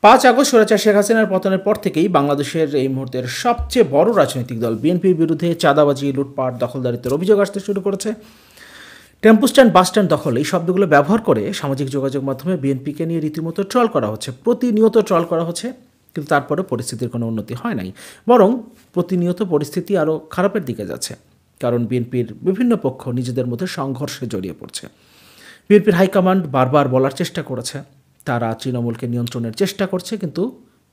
5 August স্বৈরাচার শেখ হাসিনার পতনের পর থেকেই বাংলাদেশের এই মুহূর্তের সবচেয়ে বড় রাজনৈতিক দল বিএনপির বিরুদ্ধে চাঁদাবাজি, লুটপাট, দখলদারিত্বের অভিযোগ আসতে শুরু করেছে। টেম্পো স্ট্যান্ড, বাস স্ট্যান্ড দখল, এই শব্দগুলো ব্যবহার করে সামাজিক যোগাযোগ মাধ্যমে বিএনপিকে নিয়ে রীতিমতো ট্রল করা হচ্ছে, প্রতিনিয়ত ট্রল করা হচ্ছে। কিন্তু তারপরে পরিস্থিতির কোনো উন্নতি হয় নাই, বরং প্রতিনিয়ত পরিস্থিতি আরও খারাপের দিকে যাচ্ছে। কারণ বিএনপির বিভিন্ন পক্ষ নিজেদের মধ্যে সংঘর্ষে জড়িয়ে পড়ছে। বিএনপির হাইকমান্ড বারবার বলার চেষ্টা করেছে তারা তৃণমূলকে নিয়ন্ত্রণের চেষ্টা করছে, কিন্তু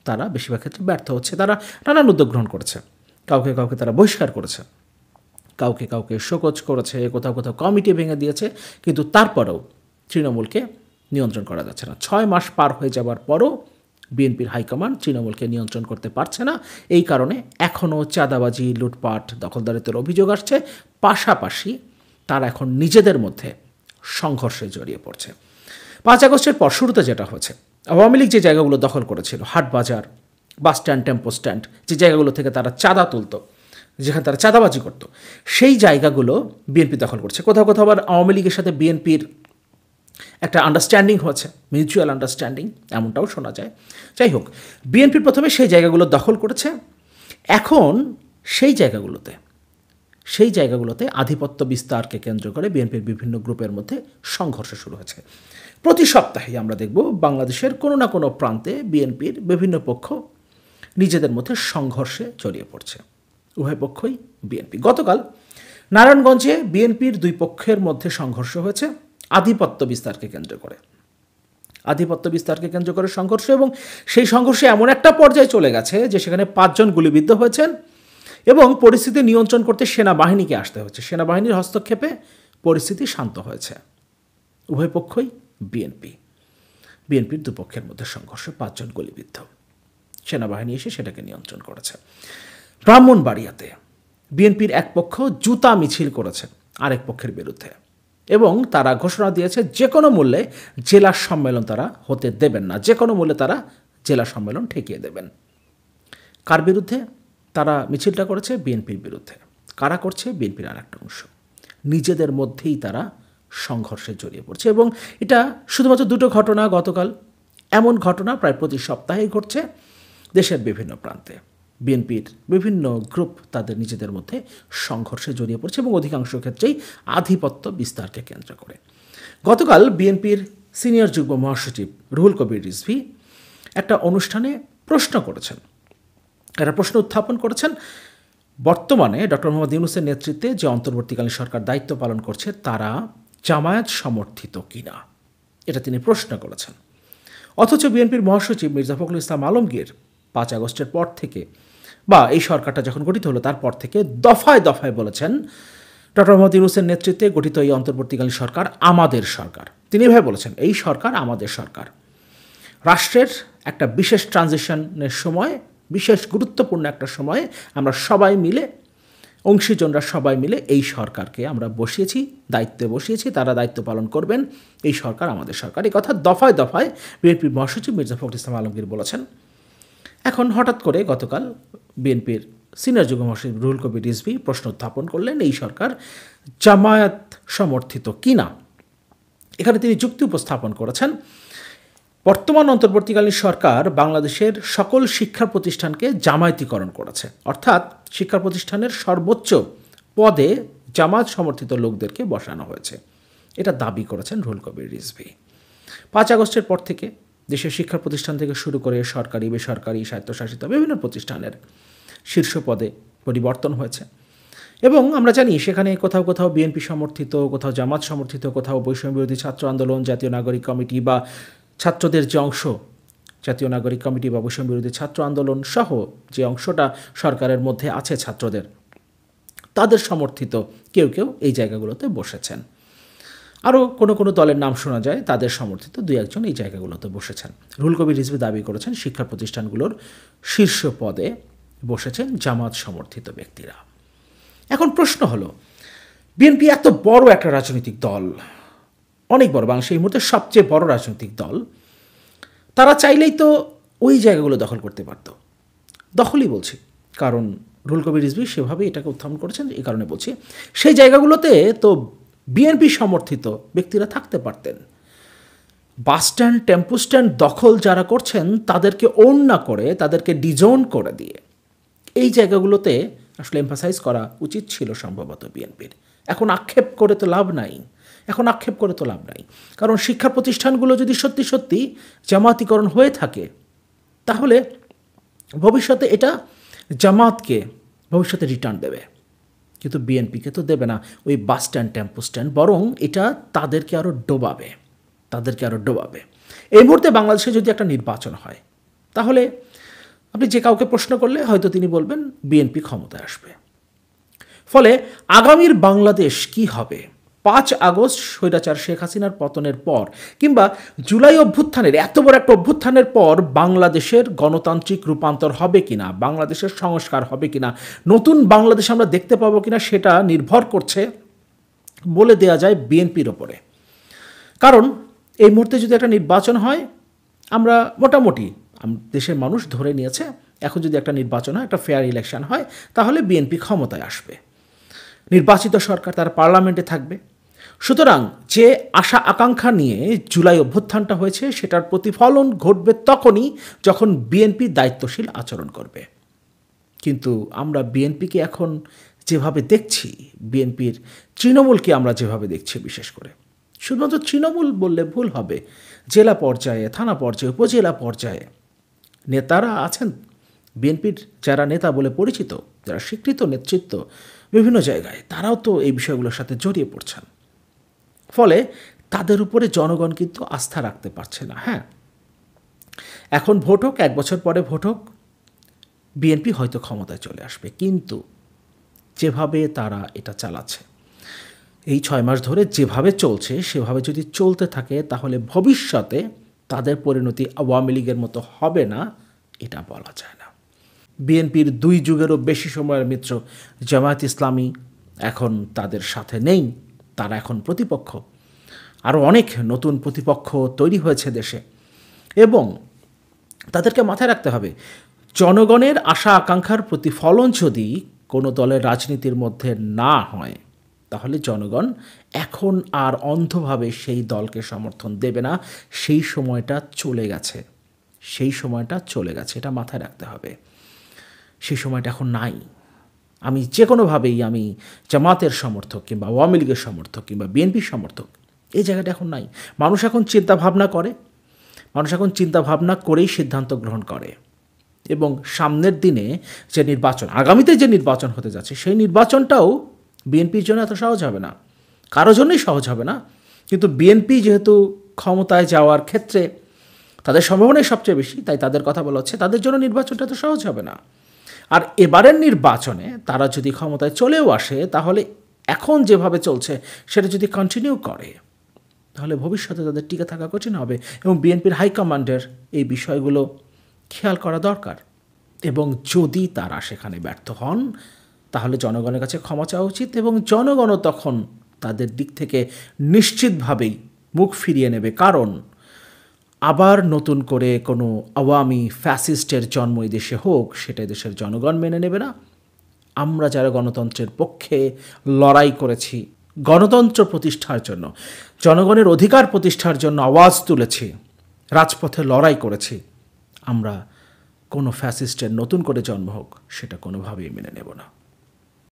তারা বেশিরভাগ ক্ষেত্রে ব্যর্থ হচ্ছে। তারা নানান উদ্যোগ গ্রহণ করেছে, কাউকে কাউকে তারা বহিষ্কার করেছে, কাউকে কাউকে শোকজ করেছে, কোথাও কোথাও কমিটি ভেঙে দিয়েছে, কিন্তু তারপরেও তৃণমূলকে নিয়ন্ত্রণ করা যাচ্ছে না। 6 মাস পার হয়ে যাবার পরও বিএনপির হাইকমান্ড তৃণমূলকে নিয়ন্ত্রণ করতে পারছে না। এই কারণে এখনও চাঁদাবাজি, লুটপাট, দখলদারিত্বের অভিযোগ আসছে। পাশাপাশি তারা এখন নিজেদের মধ্যে সংঘর্ষে জড়িয়ে পড়ছে। 5 আগস্টের পর শুরুতে যেটা হয়েছে, আওয়ামী লীগ যে জায়গাগুলো দখল করেছিল, হাট বাজার, বাস স্ট্যান্ড, টেম্পো স্ট্যান্ড, যে জায়গাগুলো থেকে তারা চাঁদা তুলত, যেখানে তারা চাঁদাবাজি করত, সেই জায়গাগুলো বিএনপি দখল করছে। কোথাও কোথাও আবার আওয়ামী লীগের সাথে বিএনপির একটা আন্ডারস্ট্যান্ডিং হয়েছে, মিউচুয়াল আন্ডারস্ট্যান্ডিং, এমনটাও শোনা যায়। যাই হোক, বিএনপি প্রথমে সেই জায়গাগুলো দখল করেছে। এখন সেই জায়গাগুলোতে আধিপত্য বিস্তারকে কেন্দ্র করে বিএনপির বিভিন্ন গ্রুপের মধ্যে সংঘর্ষ শুরু হয়েছে। প্রতি সপ্তাহে আমরা দেখব বাংলাদেশের কোনো না কোনো প্রান্তে বিএনপির বিভিন্ন পক্ষ নিজেদের মধ্যে সংঘর্ষে জড়িয়ে পড়ছে। উভয় পক্ষই বিএনপি। গতকাল নারায়ণগঞ্জে বিএনপির দুই পক্ষের মধ্যে সংঘর্ষ হয়েছে আধিপত্য বিস্তারকে কেন্দ্র করে সংঘর্ষ, এবং সেই সংঘর্ষে এমন একটা পর্যায়ে চলে গেছে যে সেখানে 5 জন গুলিবিদ্ধ হয়েছেন এবং পরিস্থিতি নিয়ন্ত্রণ করতে সেনাবাহিনীকে আসতে হয়েছে। সেনাবাহিনীর হস্তক্ষেপে পরিস্থিতি শান্ত হয়েছে। উভয় পক্ষই বিএনপির দুপক্ষের মধ্যে সংঘর্ষে 5 জন গুলিবিদ্ধ, সেনাবাহিনী এসে সেটাকে নিয়ন্ত্রণ করেছে। ব্রাহ্মণবাড়িয়াতে বিএনপির এক পক্ষ জুতা মিছিল করেছে আরেক পক্ষের বিরুদ্ধে, এবং তারা ঘোষণা দিয়েছে যে কোনো মূল্যে জেলা সম্মেলন তারা হতে দেবেন না, যে কোনো মূল্যে তারা জেলা সম্মেলন ঠেকিয়ে দেবেন। কার বিরুদ্ধে তারা মিছিলটা করেছে? বিএনপির বিরুদ্ধে। কারা করছে? বিএনপির আর একটা অংশ। নিজেদের মধ্যেই তারা সংঘর্ষে জড়িয়ে পড়ছে, এবং এটা শুধুমাত্র দুটো ঘটনা। গতকাল এমন ঘটনা প্রায় প্রতি সপ্তাহেই ঘটছে দেশের বিভিন্ন প্রান্তে। বিএনপির বিভিন্ন গ্রুপ তাদের নিজেদের মধ্যে সংঘর্ষে জড়িয়ে পড়ছে, এবং অধিকাংশ ক্ষেত্রেই আধিপত্য বিস্তারকে কেন্দ্র করে। গতকাল বিএনপির সিনিয়র যুগ্ম মহাসচিব রুহুল কবির রিজভী একটা অনুষ্ঠানে প্রশ্ন উত্থাপন করেছেন। বর্তমানে ডক্টর মোহাম্মদ ইউনূসের নেতৃত্বে যে অন্তর্বর্তীকালীন সরকার দায়িত্ব পালন করছে তারা জামায়াত সমর্থিত কিনা, এটা তিনি প্রশ্ন করেছেন। অথচ বিএনপির মহাসচিব মির্জা ফখরুল ইসলাম আলমগীর 5 আগস্টের পর থেকে, বা এই সরকারটা যখন গঠিত হলো তারপর থেকে দফায় দফায় বলেছেন ডক্টর মোহাম্মদ ইউনূসের নেতৃত্বে গঠিত এই অন্তর্বর্তীকালীন সরকার আমাদের সরকার। তিনি এভাবে বলেছেন, এই সরকার আমাদের সরকার। রাষ্ট্রের একটা বিশেষ ট্রানজিশনের সময়, বিশেষ গুরুত্বপূর্ণ একটা সময়ে আমরা সবাই মিলে, অংশীজনরা সবাই মিলে এই সরকারকে আমরা দায়িত্বে বসিয়েছি, তারা দায়িত্ব পালন করবেন, এই সরকার আমাদের সরকার। এই কথা দফায় দফায় বিএনপির মহাসচিব মির্জা ফখরুল ইসলাম আলমগীর বলেছেন। এখন হঠাৎ করে গতকাল বিএনপির সিনিয়র যুগ্ম মহাসচিব রুহুল কবির রিজভী প্রশ্ন উত্থাপন করলেন এই সরকার জামায়াত সমর্থিত কিনা। এখানে তিনি যুক্তি উপস্থাপন করেছেন, বর্তমান অন্তর্বর্তীকালীন সরকার বাংলাদেশের সকল শিক্ষা প্রতিষ্ঠানকে জামায়াতিকরণ করেছে, অর্থাৎ শিক্ষা প্রতিষ্ঠানের সর্বোচ্চ পদে জামায়াত সমর্থিত লোকদেরকে বসানো হয়েছে। এটা দাবি করেছেন রুহুল কবির রিজভী। 5 আগস্টের পর থেকে দেশের শিক্ষা প্রতিষ্ঠান থেকে শুরু করে সরকারি, বেসরকারি, স্বায়ত্তশাসিত বিভিন্ন প্রতিষ্ঠানের শীর্ষ পদে পরিবর্তন হয়েছে, এবং আমরা জানি সেখানে কোথাও কোথাও বিএনপি সমর্থিত, কোথাও জামাত সমর্থিত, কোথাও বৈষম্য বিরোধী ছাত্র আন্দোলন, জাতীয় নাগরিক কমিটি বা ছাত্রদের যে অংশ, জাতীয় নাগরিক কমিটি বা বৈষম্য বিরোধী ছাত্র আন্দোলন সহ যে অংশটা সরকারের মধ্যে আছে ছাত্রদের, তাদের সমর্থিত কেউ কেউ এই জায়গাগুলোতে বসেছেন। আরও কোনো কোনো দলের নাম শোনা যায়, তাদের সমর্থিত 2-1 জন এই জায়গাগুলোতে বসেছেন। রুহুল কবির রিজভী দাবি করেছেন শিক্ষা প্রতিষ্ঠানগুলোর শীর্ষ পদে বসেছেন জামাত সমর্থিত ব্যক্তিরা। এখন প্রশ্ন হলো, বিএনপি এত বড় একটা রাজনৈতিক দল, অনেক বড়, বাংলাদেশের এই মুহূর্তে সবচেয়ে বড় রাজনৈতিক দল, তারা চাইলেই তো ওই জায়গাগুলো দখল করতে পারত। দখলই বলছি, কারণ রুহুল কবির রিজভী সেভাবে এটাকে উত্থাপন করেছেন। এই কারণে বলছি, সেই জায়গাগুলোতে তো বিএনপি সমর্থিত ব্যক্তিরা থাকতে পারতেন। বাস স্ট্যান্ড, টেম্পো স্ট্যান্ড দখল যারা করছেন তাদেরকে ওন না করে, তাদেরকে ডিজোন করে দিয়ে এই জায়গাগুলোতে আসলে এমফাসাইজ করা উচিত ছিল সম্ভবত বিএনপির। এখন আক্ষেপ করে তো লাভ নাই, কারণ শিক্ষা প্রতিষ্ঠানগুলো যদি সত্যি সত্যি জামায়াতিকরণ হয়ে থাকে তাহলে ভবিষ্যতে এটা জামাতকে ভবিষ্যতে রিটার্ন দেবে, কিন্তু বিএনপিকে তো দেবে না ওই বাস স্ট্যান্ড, টেম্পো স্ট্যান্ড, বরং এটা তাদেরকে আরও ডোবাবে। এই মুহূর্তে বাংলাদেশে যদি একটা নির্বাচন হয় তাহলে আপনি যে কাউকে প্রশ্ন করলে হয়তো তিনি বলবেন বিএনপি ক্ষমতায় আসবে। ফলে আগামীর বাংলাদেশ কি হবে? 5 আগস্ট স্বৈরাচার শেখ হাসিনার পতনের পর কিংবা জুলাই অভ্যুত্থানের, এত বড় একটা অভ্যুত্থানের পর বাংলাদেশের গণতান্ত্রিক রূপান্তর হবে কিনা, বাংলাদেশের সংস্কার হবে কিনা, নতুন বাংলাদেশ আমরা দেখতে পাবো কিনা, সেটা নির্ভর করছে বলে দেয়া যায় বিএনপির ওপরে। কারণ এই মুহূর্তে যদি একটা নির্বাচন হয়, আমরা মোটামুটি দেশের মানুষ ধরে নিয়েছে এখন যদি একটা নির্বাচন হয়, একটা ফেয়ার ইলেকশন হয়, তাহলে বিএনপি ক্ষমতায় আসবে, নির্বাচিত সরকার, তারা পার্লামেন্টে থাকবে। সুতরাং যে আশা আকাঙ্ক্ষা নিয়ে জুলাই অভ্যুত্থানটা হয়েছে সেটার প্রতিফলন ঘটবে তখনই যখন বিএনপি দায়িত্বশীল আচরণ করবে। কিন্তু আমরা বিএনপিকে এখন যেভাবে দেখছি, বিএনপির তৃণমূলকে আমরা যেভাবে দেখছি, বিশেষ করে শুধুমাত্র তৃণমূল বললে ভুল হবে, জেলা পর্যায়ে, থানা পর্যায়ে, উপজেলা পর্যায়ে নেতারা আছেন বিএনপির, যারা নেতা বলে পরিচিত, যারা স্বীকৃত নেতৃত্ব বিভিন্ন জায়গায়, তারাও তো এই বিষয়গুলোর সাথে জড়িয়ে পড়ছেন। ফলে তাদের উপরে জনগণ কিন্তু আস্থা রাখতে পারছে না। হ্যাঁ, এখন ভোট হোক, 1 বছর পরে ভোট হোক, বিএনপি হয়তো ক্ষমতায় চলে আসবে, কিন্তু যেভাবে তারা এটা চালাচ্ছে, এই 6 মাস ধরে যেভাবে চলছে সেভাবে যদি চলতে থাকে তাহলে ভবিষ্যতে তাদের পরিণতি আওয়ামী লীগের মতো হবে না, এটা বলা যায় না। বিএনপির 2 যুগেরও বেশি সময়ের মিত্র জামায়াত ইসলামী এখন তাদের সাথে নেই, তারা এখন প্রতিপক্ষ। আরও অনেক নতুন প্রতিপক্ষ তৈরি হয়েছে দেশে, এবং তাদেরকে মাথায় রাখতে হবে জনগণের আশা আকাঙ্ক্ষার প্রতিফলন যদি কোনো দলের রাজনীতির মধ্যে না হয় তাহলে জনগণ এখন আর অন্ধভাবে সেই দলকে সমর্থন দেবে না। সেই সময়টা চলে গেছে, এটা মাথায় রাখতে হবে। সেই সময়টা এখন নাই। আমি যে কোনোভাবেই আমি জামাতের সমর্থক কিংবা আওয়ামী লীগের সমর্থক কিংবা বিএনপির সমর্থক, এই জায়গাটা এখন নাই। মানুষ এখন চিন্তা ভাবনা করেই সিদ্ধান্ত গ্রহণ করে, এবং সামনের দিনে যে নির্বাচন, আগামীতে যে নির্বাচন হতে যাচ্ছে, সেই নির্বাচনটাও বিএনপির জন্য এত সহজ হবে না, কারো জন্যই সহজ হবে না। কিন্তু বিএনপি যেহেতু ক্ষমতায় যাওয়ার ক্ষেত্রে তাদের সম্ভাবনাই সবচেয়ে বেশি, তাই তাদের কথা বলা হচ্ছে, তাদের জন্য নির্বাচনটা তো সহজ হবে না। আর এবারের নির্বাচনে তারা যদি ক্ষমতায় চলেও আসে, তাহলে এখন যেভাবে চলছে সেটা যদি কন্টিনিউ করে তাহলে ভবিষ্যতে তাদের টিকে থাকা কঠিন হবে, এবং বিএনপির হাইকমান্ডের এই বিষয়গুলো খেয়াল করা দরকার। এবং যদি তারা সেখানে ব্যর্থ হন তাহলে জনগণের কাছে ক্ষমা চাওয়া উচিত, এবং জনগণও তখন তাদের দিক থেকে নিশ্চিতভাবেই মুখ ফিরিয়ে নেবে। কারণ আবার নতুন করে কোনো আওয়ামী ফ্যাসিস্টের জন্ম এই দেশে হোক, সেটা দেশের জনগণ মেনে নেবে না। আমরা যারা গণতন্ত্রের পক্ষে লড়াই করেছি, গণতন্ত্র প্রতিষ্ঠার জন্য, জনগণের অধিকার প্রতিষ্ঠার জন্য আওয়াজ তুলেছি, রাজপথে লড়াই করেছি, আমরা কোনো ফ্যাসিস্টের নতুন করে জন্ম হোক সেটা কোনোভাবেই মেনে নেব না।